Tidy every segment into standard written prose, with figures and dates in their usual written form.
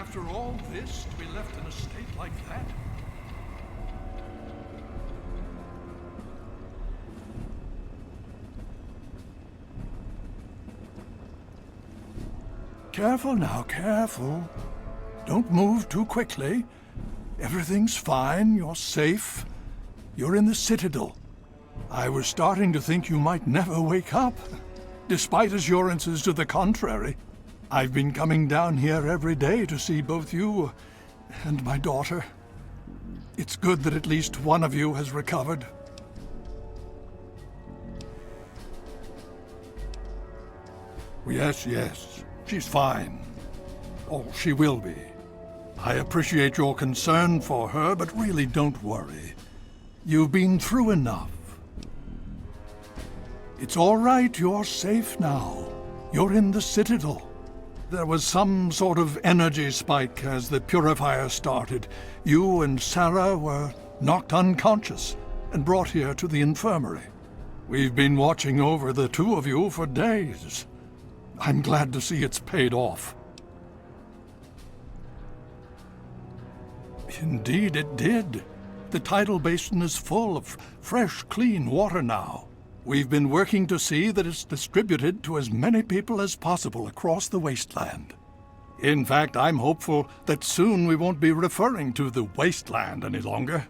After all this, to be left in a state like that? Careful now, careful. Don't move too quickly. Everything's fine, you're safe. You're in the Citadel. I was starting to think you might never wake up, despite assurances to the contrary. I've been coming down here every day to see both you and my daughter. It's good that at least one of you has recovered. Yes, yes. She's fine. Oh, she will be. I appreciate your concern for her, but really don't worry. You've been through enough. It's all right, you're safe now. You're in the Citadel. There was some sort of energy spike as the purifier started. You and Sarah were knocked unconscious and brought here to the infirmary. We've been watching over the two of you for days. I'm glad to see it's paid off. Indeed it did. The tidal basin is full of fresh, clean water now. We've been working to see that it's distributed to as many people as possible across the wasteland. In fact, I'm hopeful that soon we won't be referring to the wasteland any longer.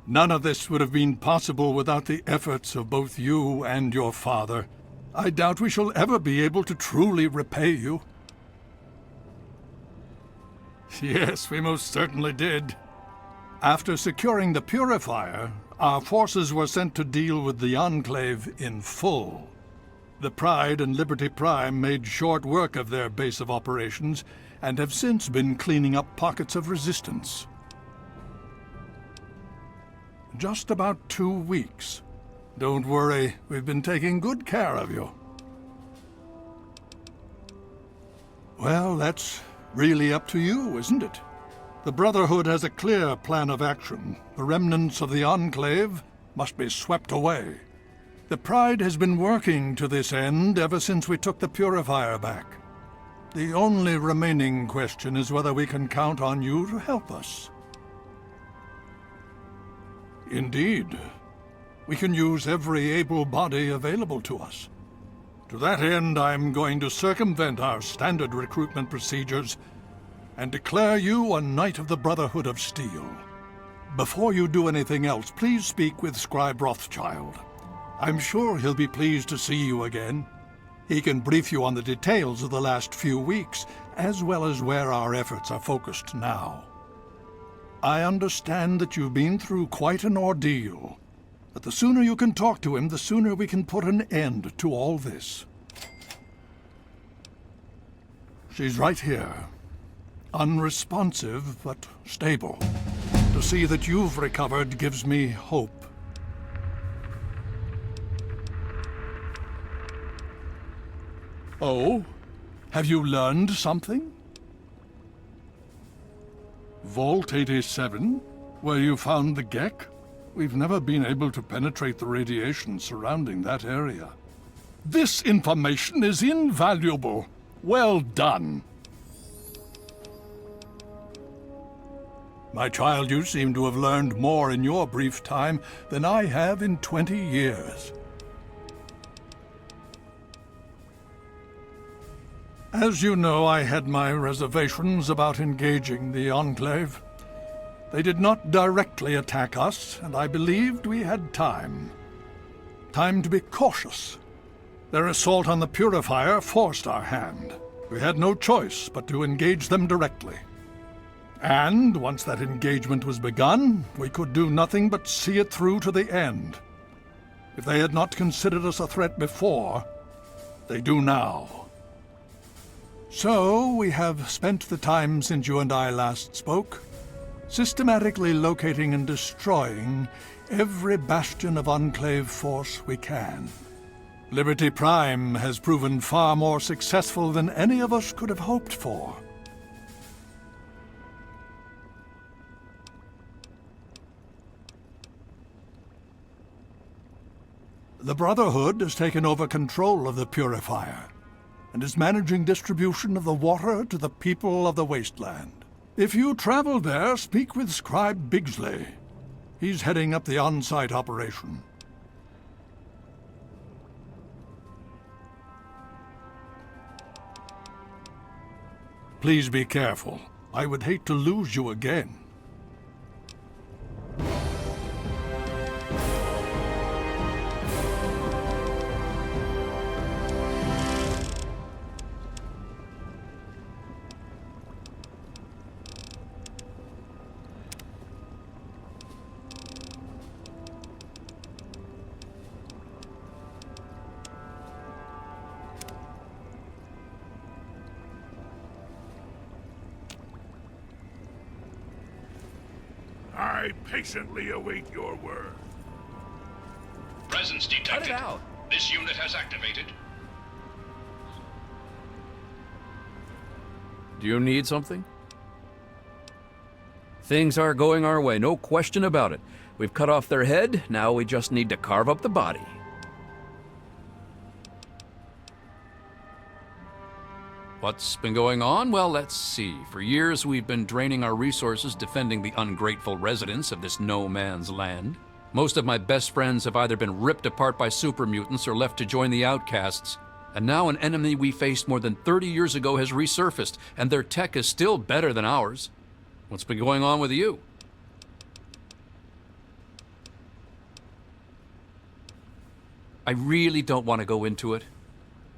None of this would have been possible without the efforts of both you and your father. I doubt we shall ever be able to truly repay you. Yes, we most certainly did. After securing the purifier, our forces were sent to deal with the Enclave in full. The Pride and Liberty Prime made short work of their base of operations and have since been cleaning up pockets of resistance. Just about 2 weeks. Don't worry, we've been taking good care of you. Well, that's really up to you, isn't it? The Brotherhood has a clear plan of action. The remnants of the Enclave must be swept away. The Pride has been working to this end ever since we took the Purifier back. The only remaining question is whether we can count on you to help us. Indeed. We can use every able body available to us. To that end, I'm going to circumvent our standard recruitment procedures and declare you a Knight of the Brotherhood of Steel. Before you do anything else, please speak with Scribe Rothschild. I'm sure he'll be pleased to see you again. He can brief you on the details of the last few weeks, as well as where our efforts are focused now. I understand that you've been through quite an ordeal, but the sooner you can talk to him, the sooner we can put an end to all this. She's right here. Unresponsive, but stable. To see that you've recovered gives me hope. Oh? Have you learned something? Vault 87? Where you found the Gek? We've never been able to penetrate the radiation surrounding that area. This information is invaluable. Well done. My child, you seem to have learned more in your brief time than I have in 20 years. As you know, I had my reservations about engaging the Enclave. They did not directly attack us, and I believed we had time. Time to be cautious. Their assault on the Purifier forced our hand. We had no choice but to engage them directly. And once that engagement was begun, we could do nothing but see it through to the end. If they had not considered us a threat before, they do now. So, we have spent the time since you and I last spoke, systematically locating and destroying every bastion of Enclave force we can. Liberty Prime has proven far more successful than any of us could have hoped for. The Brotherhood has taken over control of the Purifier and is managing distribution of the water to the people of the Wasteland. If you travel there, speak with Scribe Bigsley. He's heading up the on-site operation. Please be careful. I would hate to lose you again. I patiently await your word. Presence detected. Cut it out. This unit has activated. Do you need something? Things are going our way, no question about it. We've cut off their head, now we just need to carve up the body. What's been going on? Well, let's see. For years, we've been draining our resources defending the ungrateful residents of this no-man's land. Most of my best friends have either been ripped apart by super mutants or left to join the outcasts. And now an enemy we faced more than 30 years ago has resurfaced, and their tech is still better than ours. What's been going on with you? I really don't want to go into it.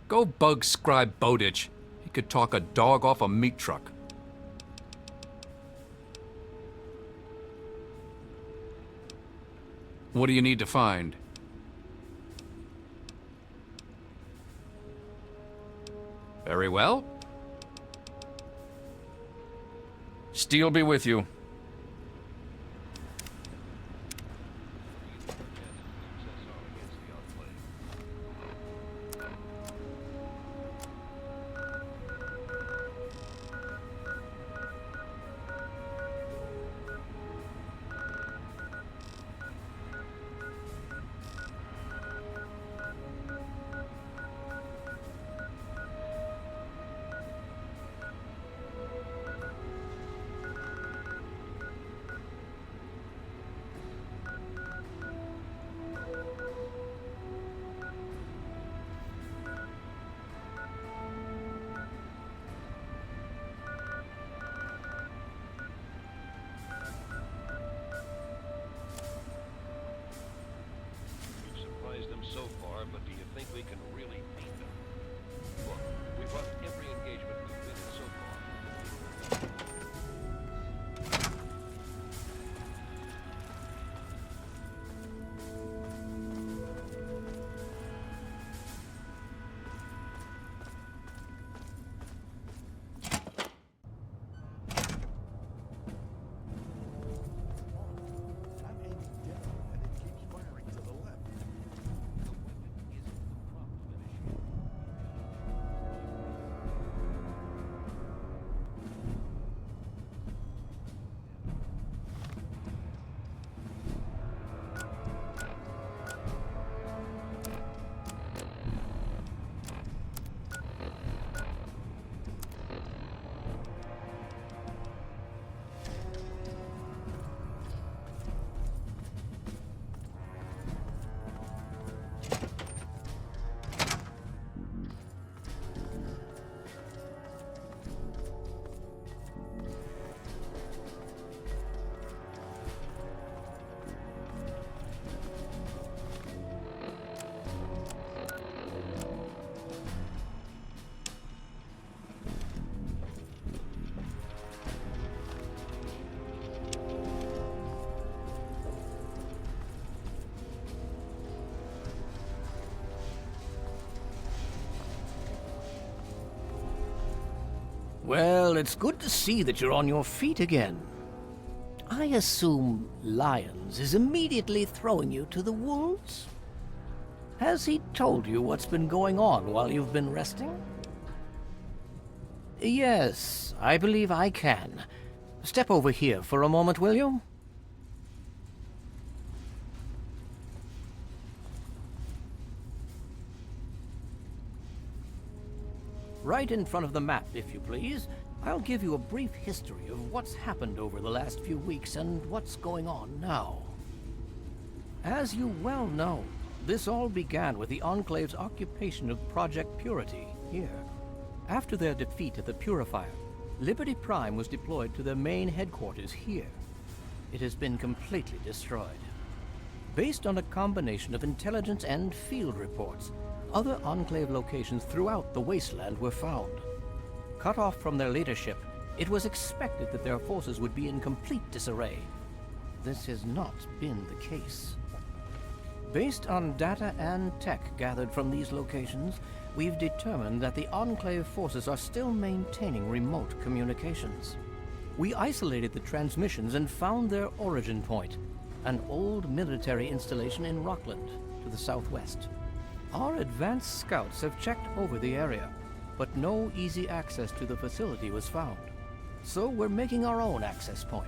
Go bug Scribe Bowditch. He could talk a dog off a meat truck. What do you need to find? Very well. Steel be with you. Them so far, but do you think we can really beat them? Look, we've lost every engagement we've been in so far. Well, it's good to see that you're on your feet again. I assume Lyons is immediately throwing you to the wolves? Has he told you what's been going on while you've been resting? Yes, I believe I can. Step over here for a moment, will you? Right in front of the map, if you please. I'll give you a brief history of what's happened over the last few weeks and what's going on now. As you well know, this all began with the Enclave's occupation of Project Purity here. After their defeat at the Purifier, Liberty Prime was deployed to their main headquarters here. It has been completely destroyed. Based on a combination of intelligence and field reports, other Enclave locations throughout the Wasteland were found. Cut off from their leadership, it was expected that their forces would be in complete disarray. This has not been the case. Based on data and tech gathered from these locations, we've determined that the Enclave forces are still maintaining remote communications. We isolated the transmissions and found their origin point, an old military installation in Rockland, to the southwest. Our advanced scouts have checked over the area, but no easy access to the facility was found. So we're making our own access point.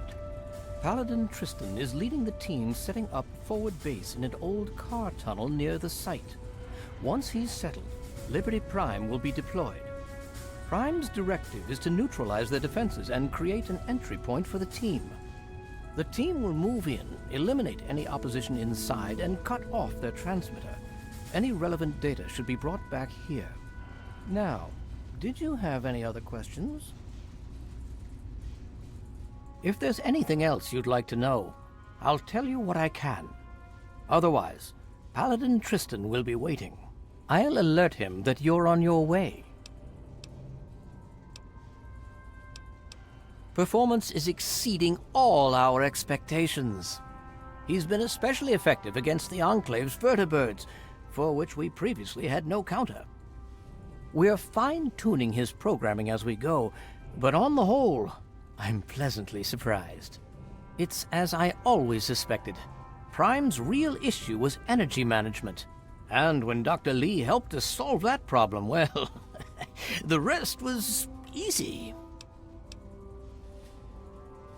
Paladin Tristan is leading the team setting up forward base in an old car tunnel near the site. Once he's settled, Liberty Prime will be deployed. Prime's directive is to neutralize their defenses and create an entry point for the team. The team will move in, eliminate any opposition inside, and cut off their transmitter. Any relevant data should be brought back here. Now, did you have any other questions? If there's anything else you'd like to know, I'll tell you what I can. Otherwise, Paladin Tristan will be waiting. I'll alert him that you're on your way. Performance is exceeding all our expectations. He's been especially effective against the Enclave's vertibirds, for which we previously had no counter. We're fine-tuning his programming as we go, but on the whole, I'm pleasantly surprised. It's as I always suspected. Prime's real issue was energy management. And when Dr. Lee helped us solve that problem, well, the rest was easy.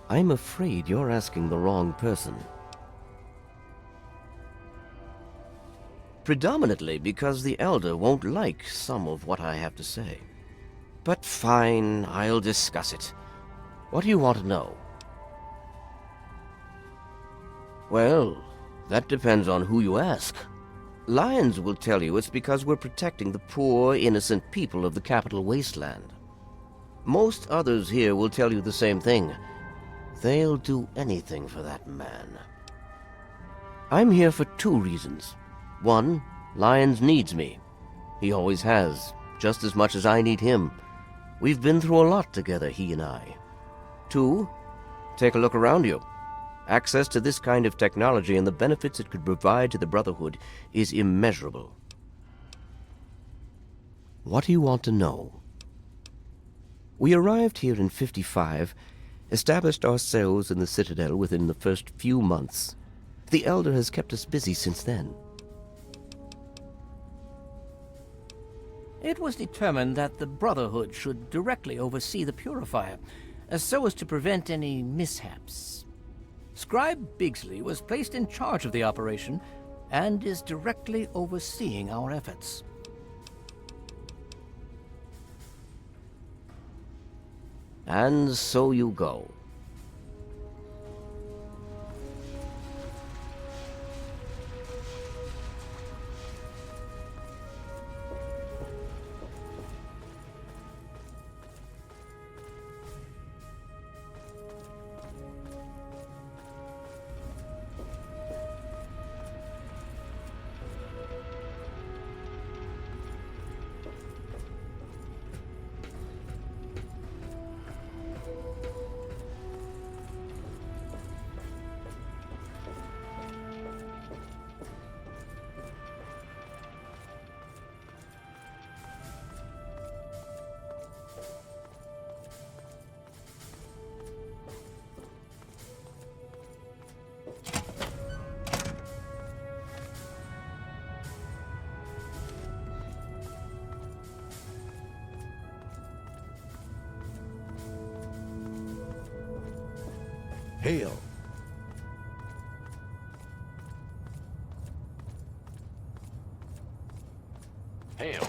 I'm afraid you're asking the wrong person. Predominantly because the Elder won't like some of what I have to say. But fine, I'll discuss it. What do you want to know? Well, that depends on who you ask. Lyons will tell you it's because we're protecting the poor, innocent people of the capital wasteland. Most others here will tell you the same thing. They'll do anything for that man. I'm here for two reasons. One, Lyons needs me. He always has, just as much as I need him. We've been through a lot together, he and I. Two, take a look around you. Access to this kind of technology and the benefits it could provide to the Brotherhood is immeasurable. What do you want to know? We arrived here in 55, established ourselves in the Citadel within the first few months. The Elder has kept us busy since then. It was determined that the Brotherhood should directly oversee the Purifier, so as to prevent any mishaps. Scribe Bigsley was placed in charge of the operation and is directly overseeing our efforts. And so you go. Hail. Hail.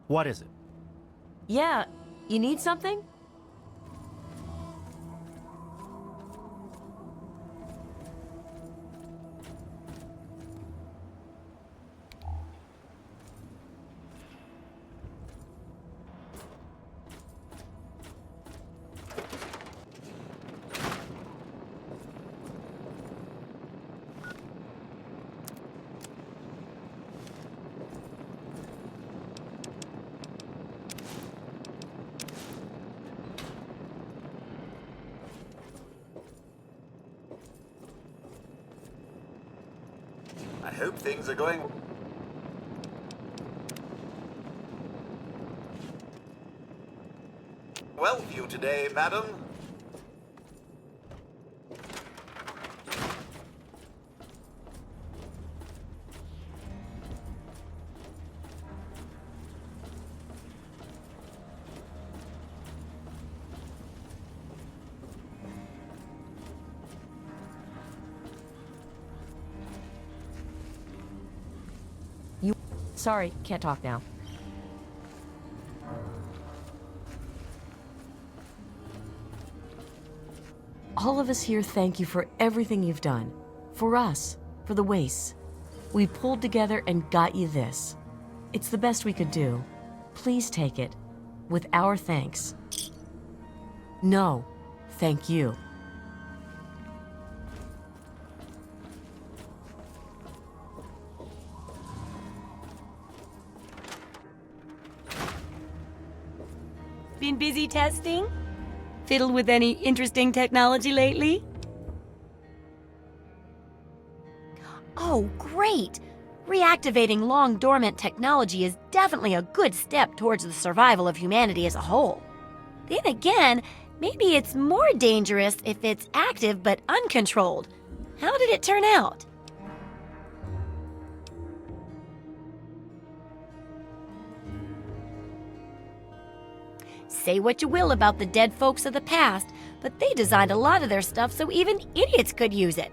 What is it? Yeah, you need something? I hope things are going well for you today, madam. Sorry, can't talk now. All of us here thank you for everything you've done. For us, for the Wastes. We pulled together and got you this. It's the best we could do. Please take it. With our thanks. No, thank you. Been busy testing? Fiddled with any interesting technology lately? Oh, great! Reactivating long-dormant technology is definitely a good step towards the survival of humanity as a whole. Then again, maybe it's more dangerous if it's active but uncontrolled. How did it turn out? Say what you will about the dead folks of the past, but they designed a lot of their stuff so even idiots could use it.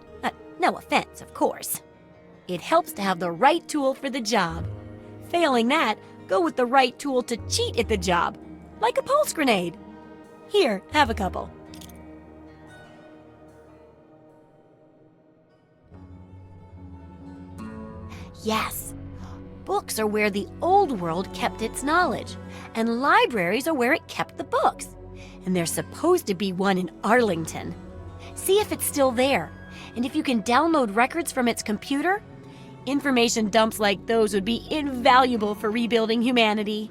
No offense, of course. It helps to have the right tool for the job. Failing that, go with the right tool to cheat at the job, like a pulse grenade. Here, have a couple. Yes, books are where the old world kept its knowledge, and libraries are where it kept the books. And there's supposed to be one in Arlington. See if it's still there, and if you can download records from its computer. Information dumps like those would be invaluable for rebuilding humanity.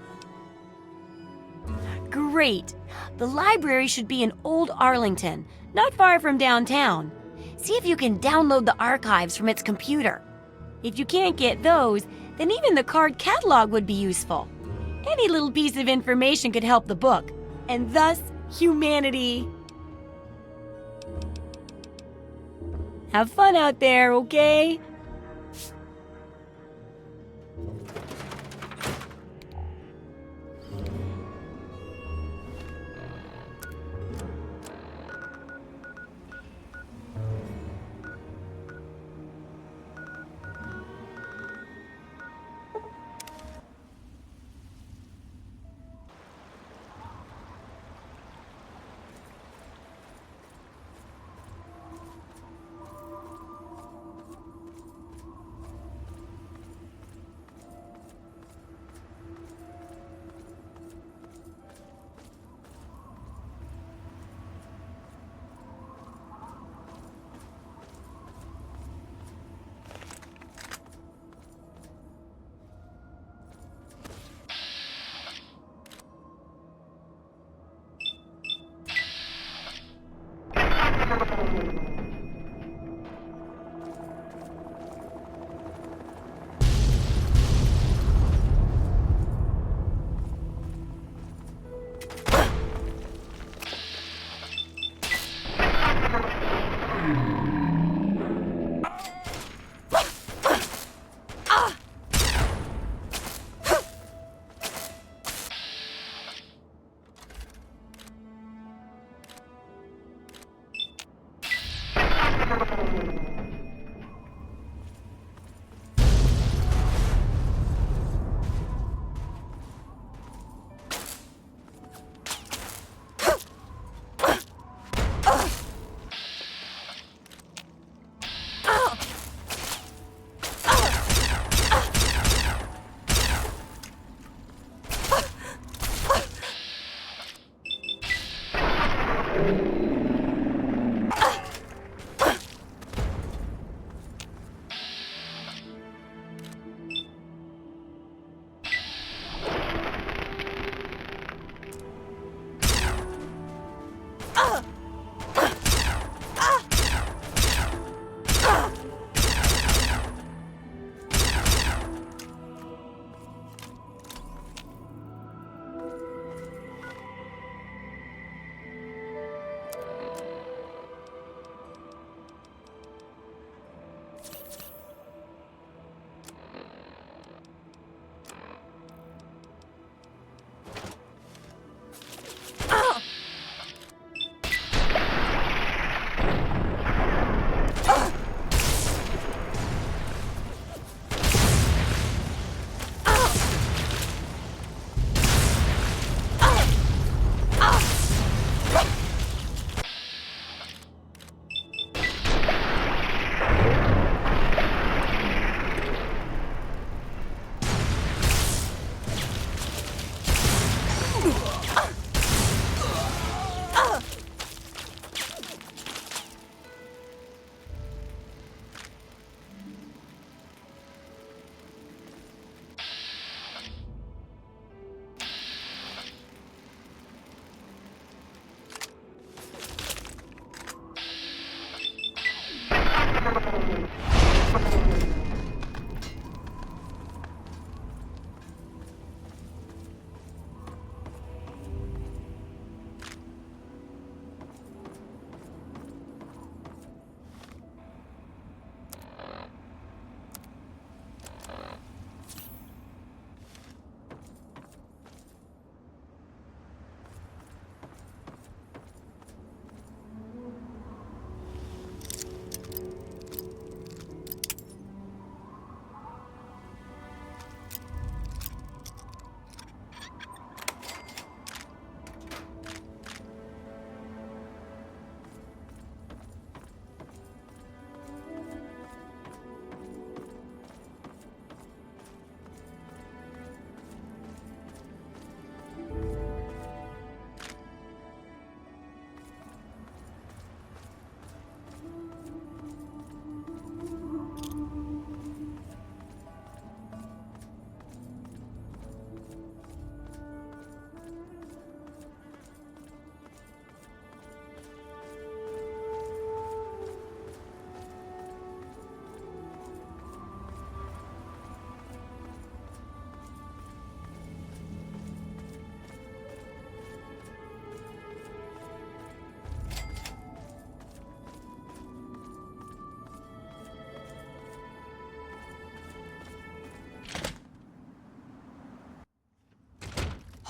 Great! The library should be in Old Arlington, not far from downtown. See if you can download the archives from its computer. If you can't get those, then even the card catalog would be useful. Any little piece of information could help the book, and thus humanity. Have fun out there, okay?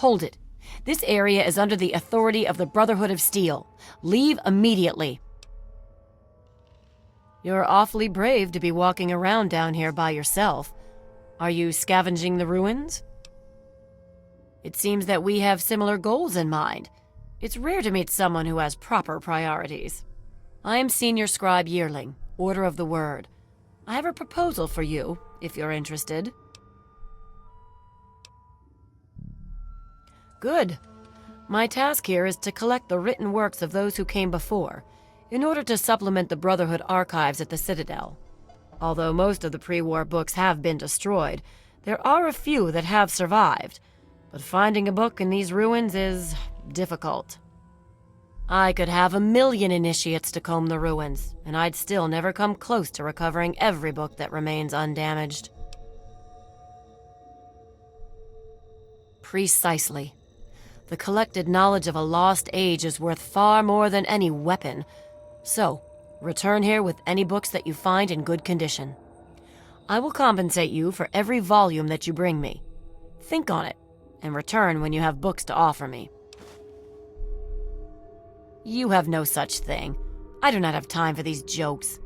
Hold it. This area is under the authority of the Brotherhood of Steel. Leave immediately. You're awfully brave to be walking around down here by yourself. Are you scavenging the ruins? It seems that we have similar goals in mind. It's rare to meet someone who has proper priorities. I am Senior Scribe Yearling, Order of the Word. I have a proposal for you, if you're interested. Good. My task here is to collect the written works of those who came before, in order to supplement the Brotherhood archives at the Citadel. Although most of the pre-war books have been destroyed, there are a few that have survived, but finding a book in these ruins is difficult. I could have 1,000,000 initiates to comb the ruins, and I'd still never come close to recovering every book that remains undamaged. Precisely. The collected knowledge of a lost age is worth far more than any weapon. So, return here with any books that you find in good condition. I will compensate you for every volume that you bring me. Think on it, and return when you have books to offer me. You have no such thing. I do not have time for these jokes.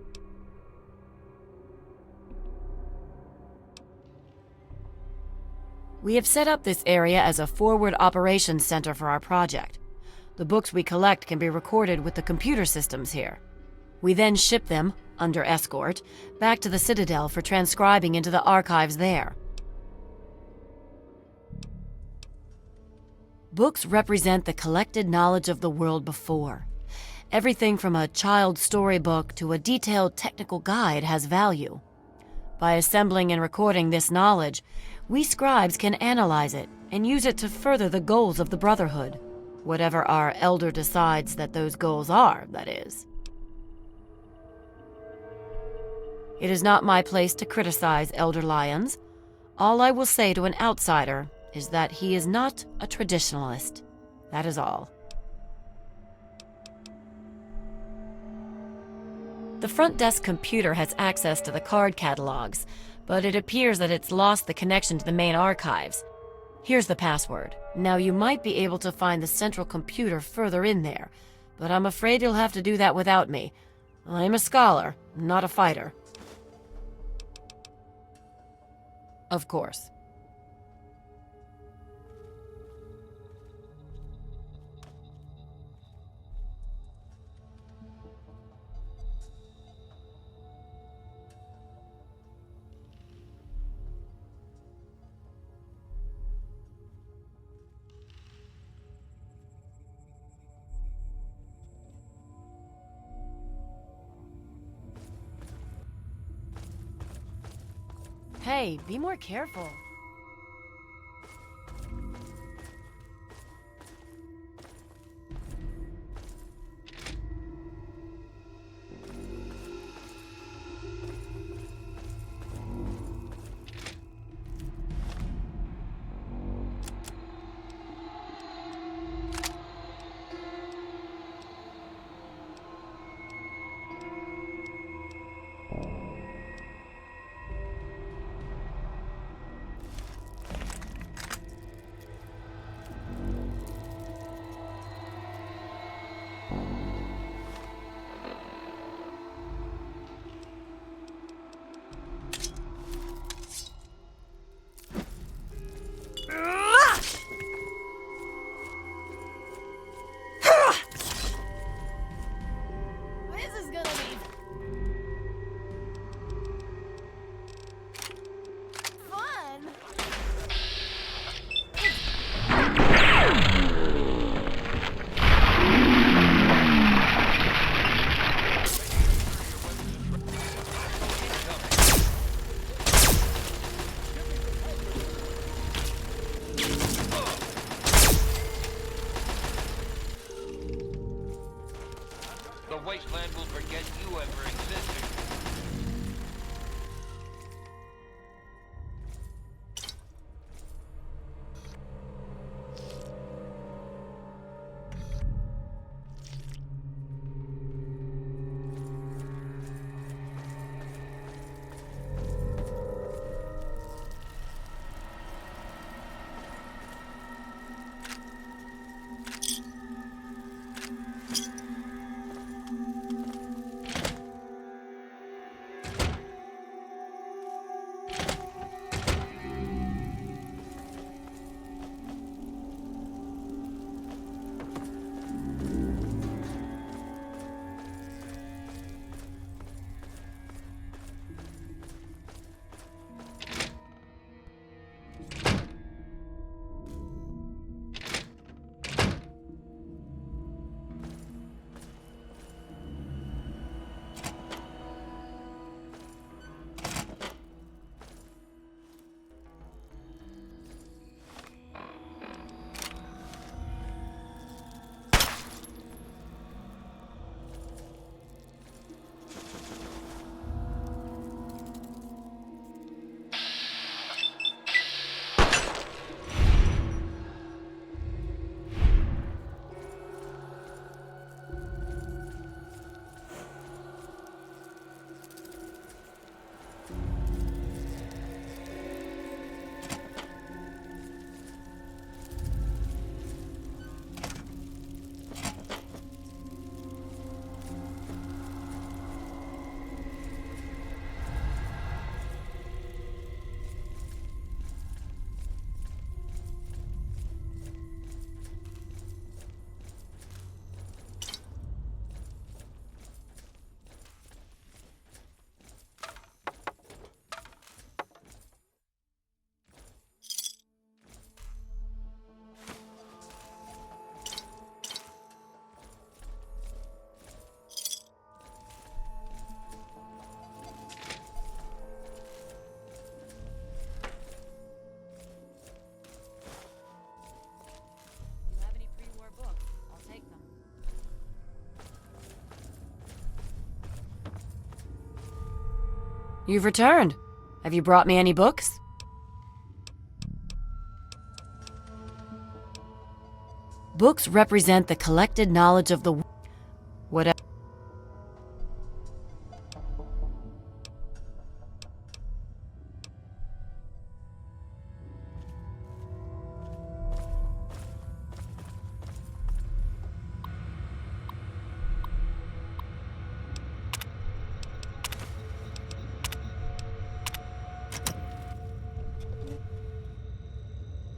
We have set up this area as a forward operations center for our project. The books we collect can be recorded with the computer systems here. We then ship them, under escort, back to the Citadel for transcribing into the archives there. Books represent the collected knowledge of the world before. Everything from a child's storybook to a detailed technical guide has value. By assembling and recording this knowledge, we scribes can analyze it and use it to further the goals of the Brotherhood. Whatever our elder decides that those goals are, that is. It is not my place to criticize Elder Lyons. All I will say to an outsider is that he is not a traditionalist. That is all. The front desk computer has access to the card catalogs, but it appears that it's lost the connection to the main archives. Here's the password. Now you might be able to find the central computer further in there, but I'm afraid you'll have to do that without me. I'm a scholar, not a fighter. Of course. Hey, be more careful. The Wasteland will forget you ever existed. You've returned. Have you brought me any books? Books represent the collected knowledge of the... Whatever.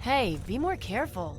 Hey, be more careful.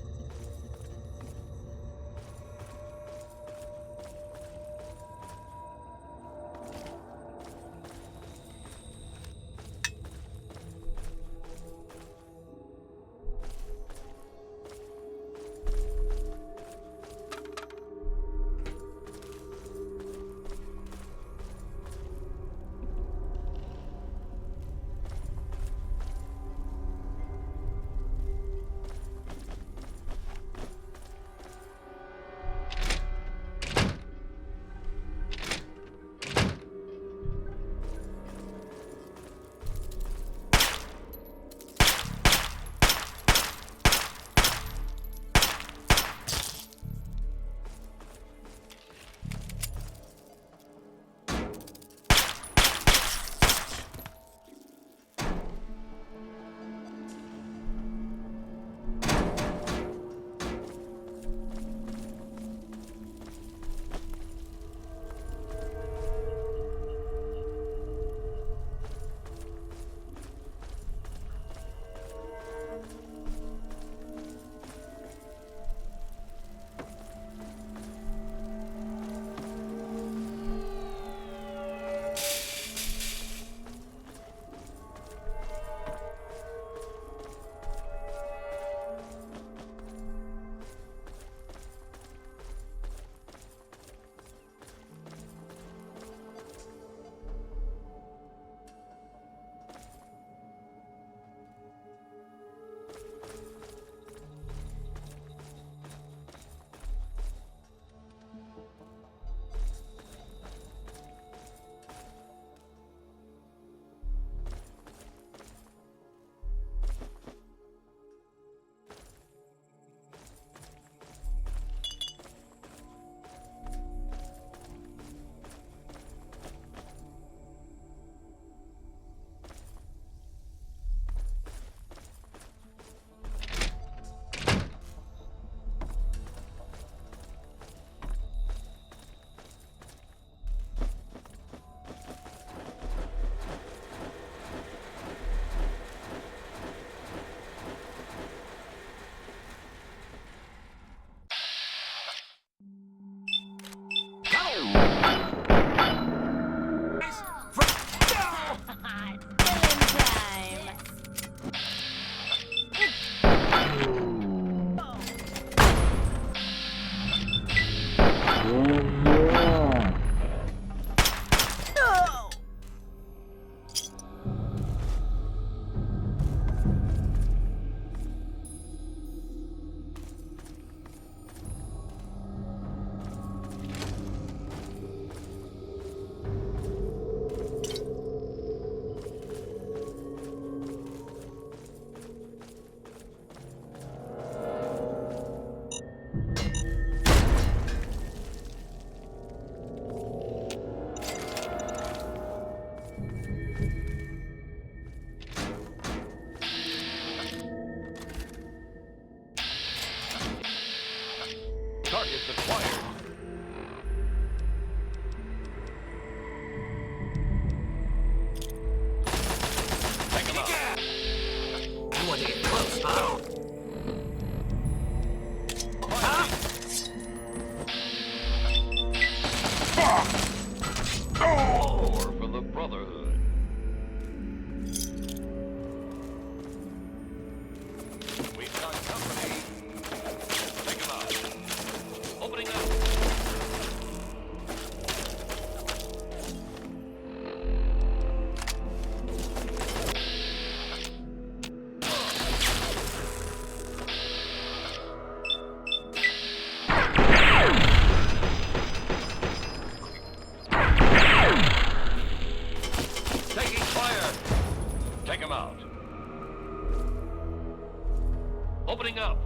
opening up.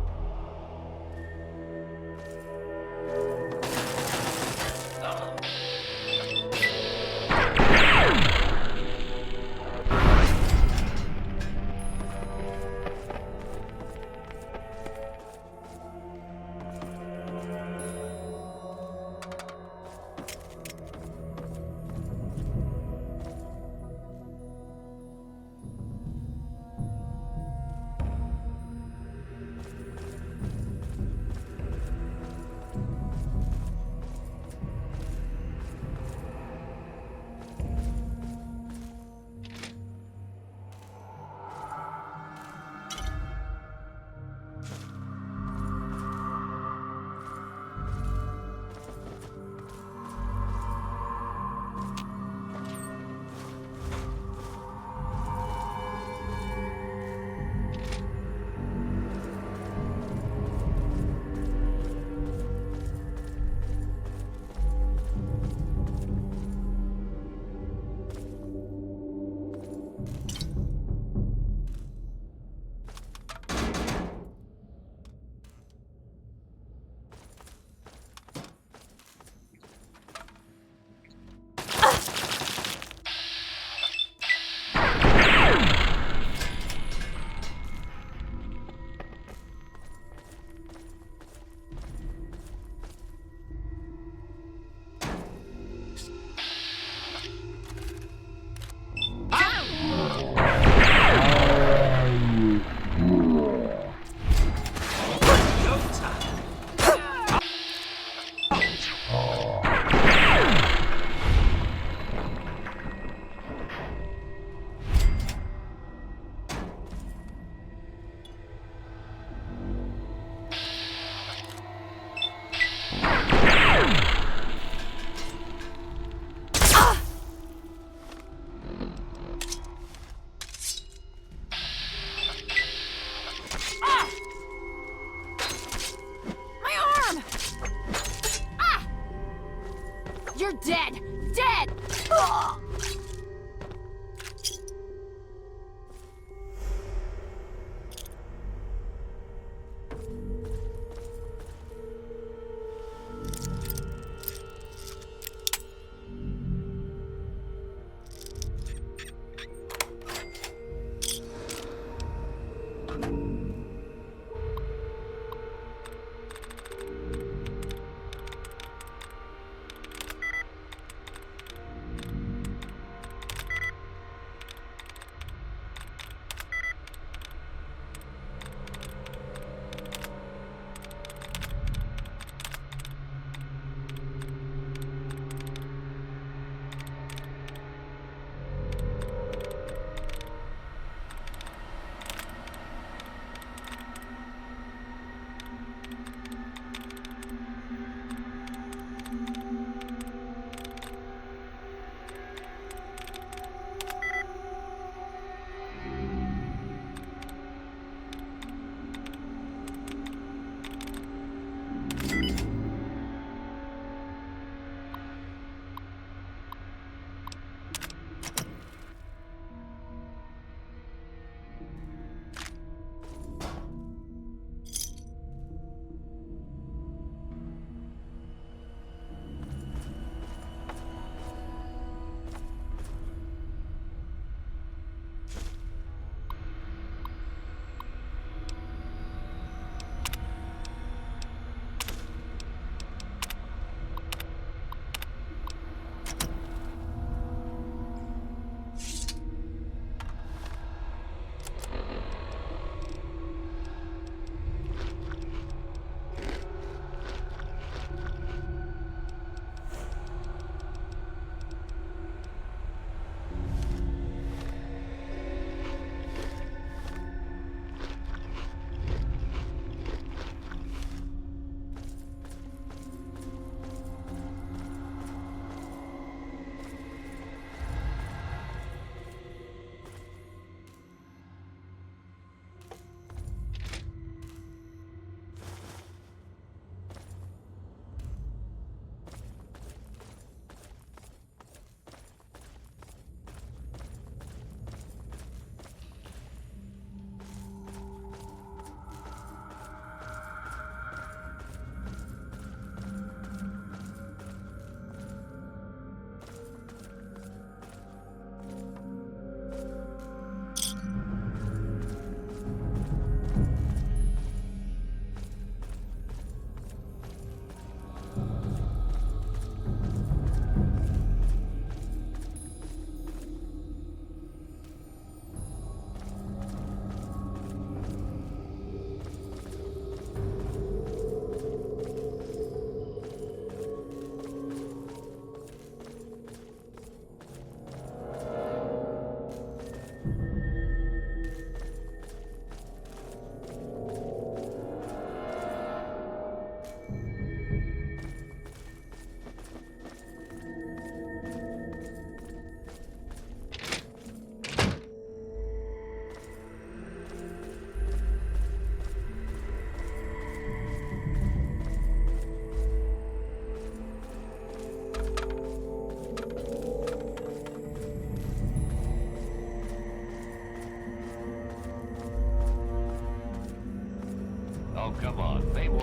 Oh, come on. Pay more.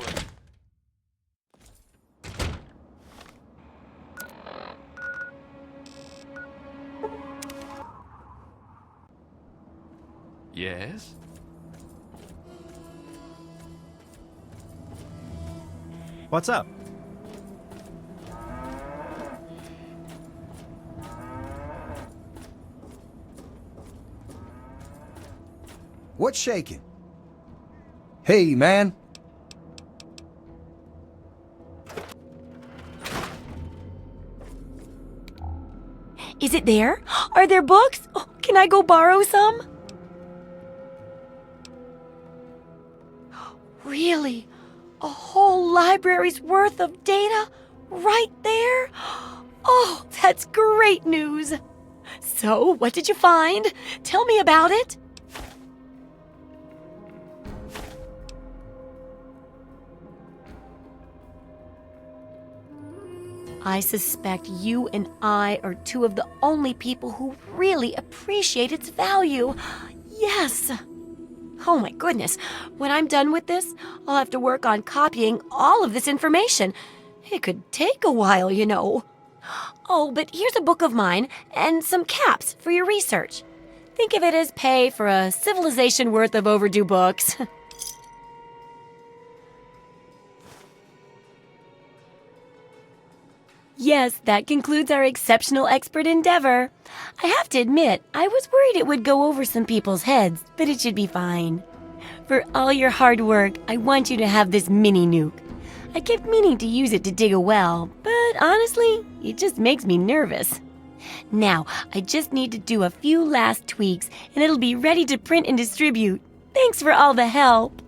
Yes? What's up? What's shaking? Hey, man. Is it there? Are there books? Oh, can I go borrow some? Really? A whole library's worth of data? Right there? Oh, that's great news. So, what did you find? Tell me about it. I suspect you and I are two of the only people who really appreciate its value. Yes. Oh my goodness. When I'm done with this, I'll have to work on copying all of this information. It could take a while, you know. Oh, but here's a book of mine and some caps for your research. Think of it as pay for a civilization worth of overdue books. Yes, that concludes our exceptional expert endeavor. I have to admit, I was worried it would go over some people's heads, but it should be fine. For all your hard work, I want you to have this mini nuke. I kept meaning to use it to dig a well, but honestly, it just makes me nervous. Now, I just need to do a few last tweaks, and it'll be ready to print and distribute. Thanks for all the help.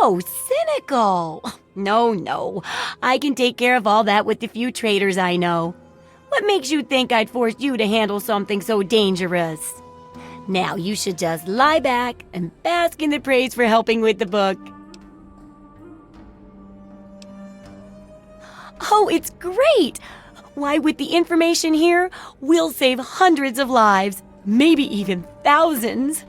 So cynical. No. I can take care of all that with the few traders I know. What makes you think I'd force you to handle something so dangerous? Now you should just lie back and bask in the praise for helping with the book. Oh, it's great! Why, with the information here, we'll save hundreds of lives, maybe even thousands.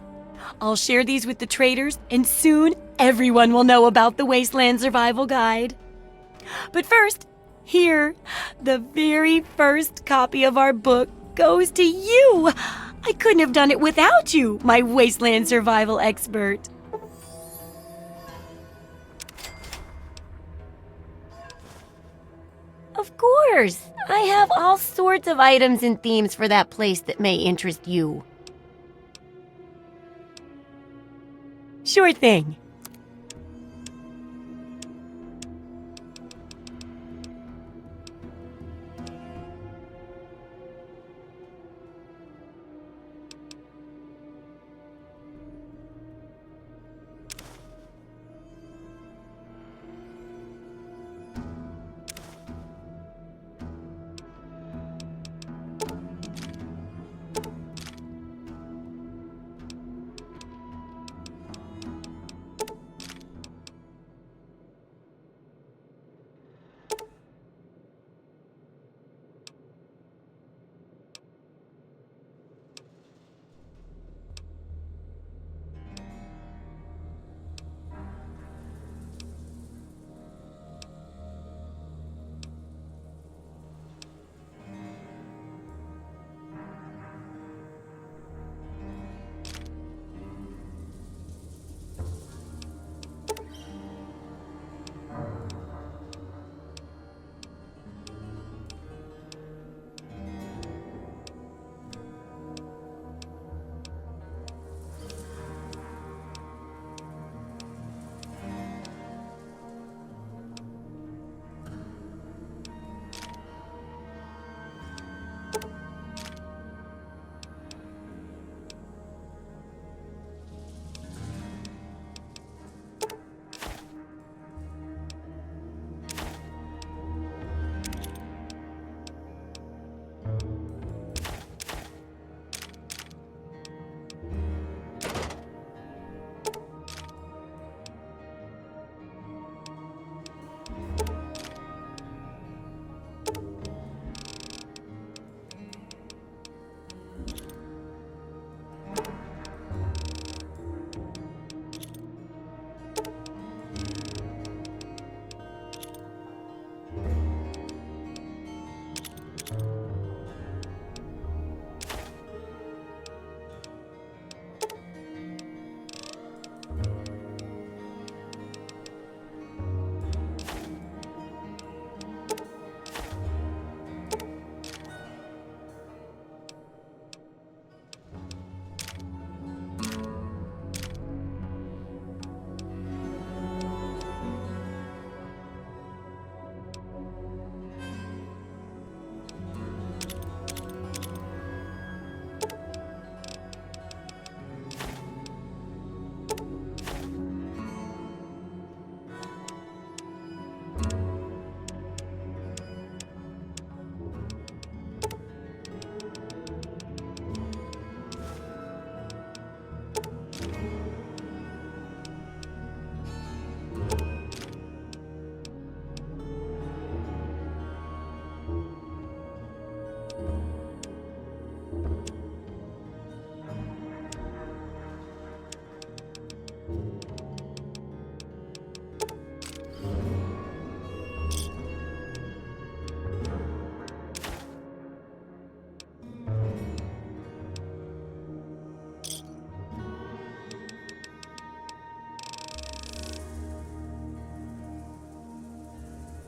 I'll share these with the traders, and soon everyone will know about the Wasteland Survival Guide. But first, here, the very first copy of our book goes to you. I couldn't have done it without you, my Wasteland Survival expert. Of course, I have all sorts of items and themes for that place that may interest you. Sure thing.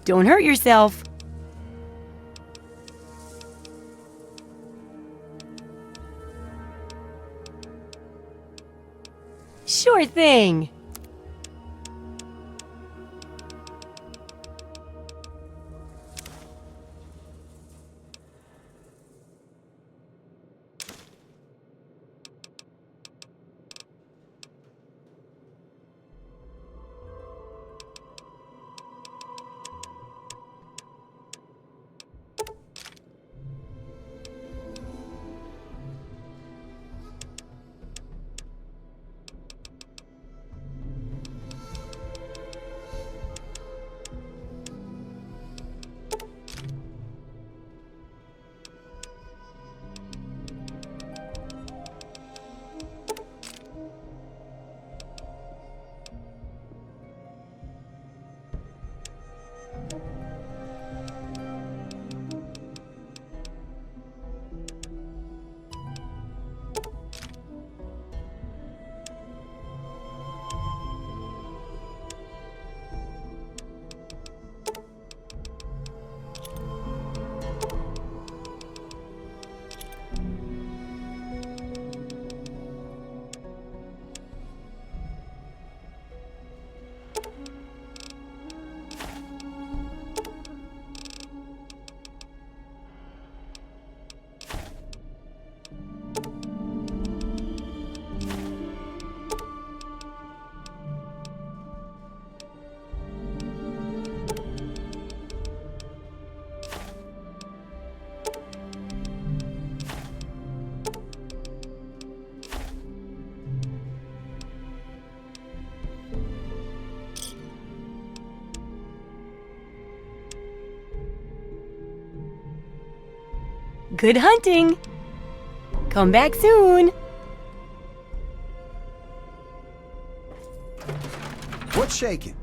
Don't hurt yourself. Sure thing. Good hunting! Come back soon! What's shaking?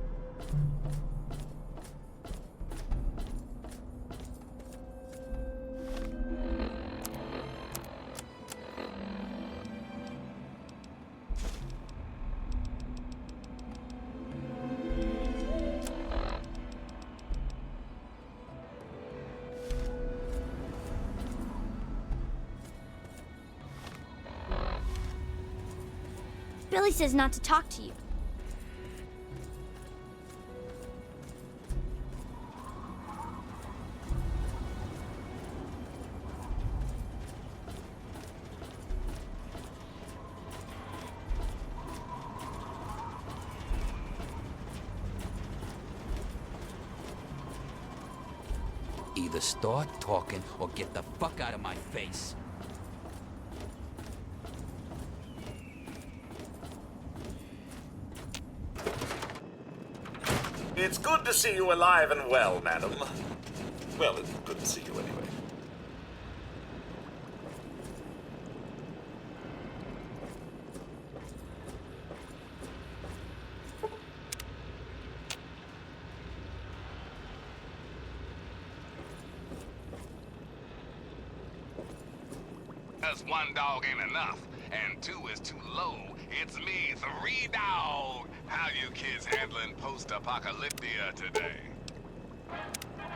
Billy says not to talk to you. Either start talking or get the fuck out of my face. It's good to see you alive and well, madam. Well, it's good to see you anyway. Because one dog ain't enough, and two is too low. It's me, Three Dog. How you kids handling post-apocalyptia today?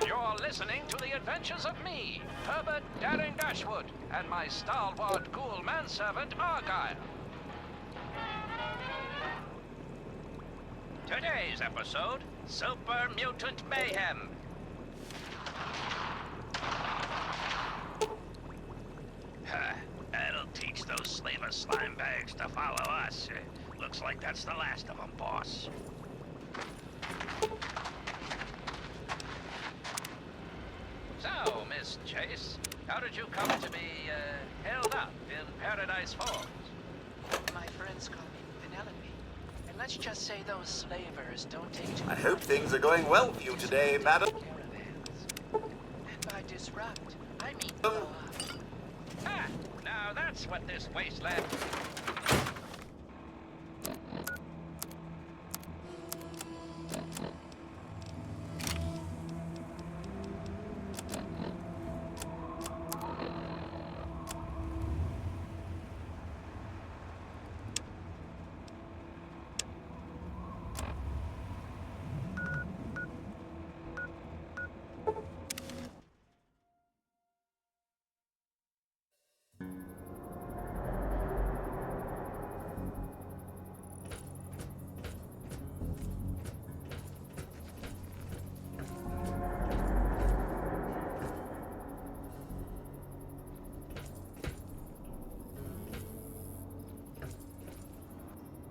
You're listening to the adventures of me, Herbert Daring Dashwood, and my stalwart ghoul manservant, Argyle. Today's episode, Super Mutant Mayhem. That'll teach those slaver slime bags to follow us. Looks like that's the last of them, boss. So, Miss Chase, how did you come to be, held up in Paradise Falls? My friends call me Penelope. And let's just say those slavers don't take too I hope things are going well for you today, madam. And by disrupt, I mean blow up. Ah, now that's what this wasteland...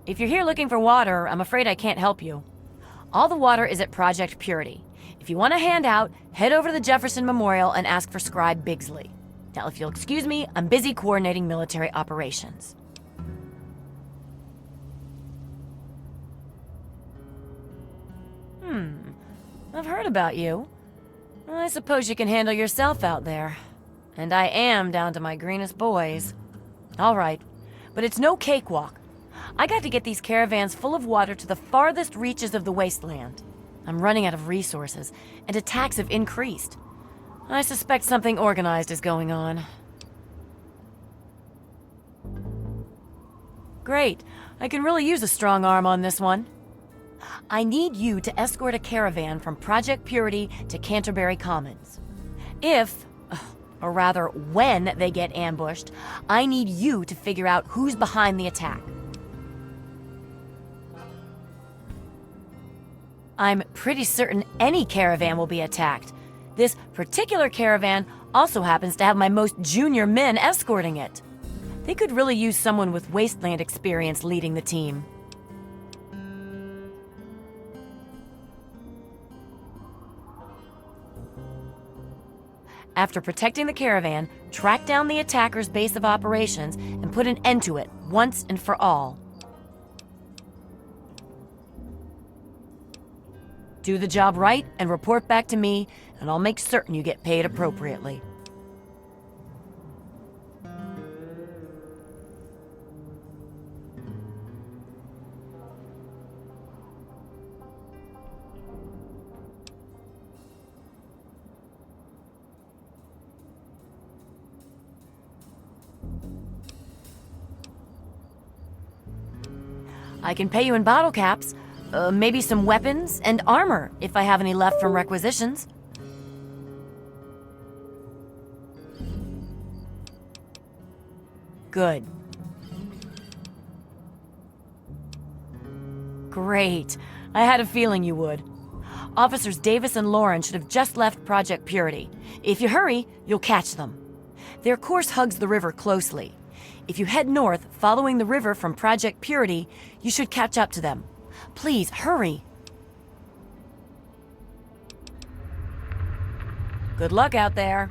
If you're here looking for water, I'm afraid I can't help you. All the water is at Project Purity. If you want a handout, head over to the Jefferson Memorial and ask for Scribe Bigsley. Now, if you'll excuse me, I'm busy coordinating military operations. I've heard about you. I suppose you can handle yourself out there. And I am down to my greenest boys. All right, but it's no cakewalk. I got to get these caravans full of water to the farthest reaches of the wasteland. I'm running out of resources, and attacks have increased. I suspect something organized is going on. Great. I can really use a strong arm on this one. I need you to escort a caravan from Project Purity to Canterbury Commons. If, or rather when they get ambushed, I need you to figure out who's behind the attack. I'm pretty certain any caravan will be attacked. This particular caravan also happens to have my most junior men escorting it. They could really use someone with Wasteland experience leading the team. After protecting the caravan, track down the attacker's base of operations and put an end to it once and for all. Do the job right and report back to me, and I'll make certain you get paid appropriately. I can pay you in bottle caps, maybe some weapons and armor if I have any left from requisitions. Good. Great. I had a feeling you would. Officers Davis and Lauren should have just left Project Purity. If you hurry, you'll catch them. Their course hugs the river closely. If you head north, following the river from Project Purity, you should catch up to them. Please, hurry. Good luck out there.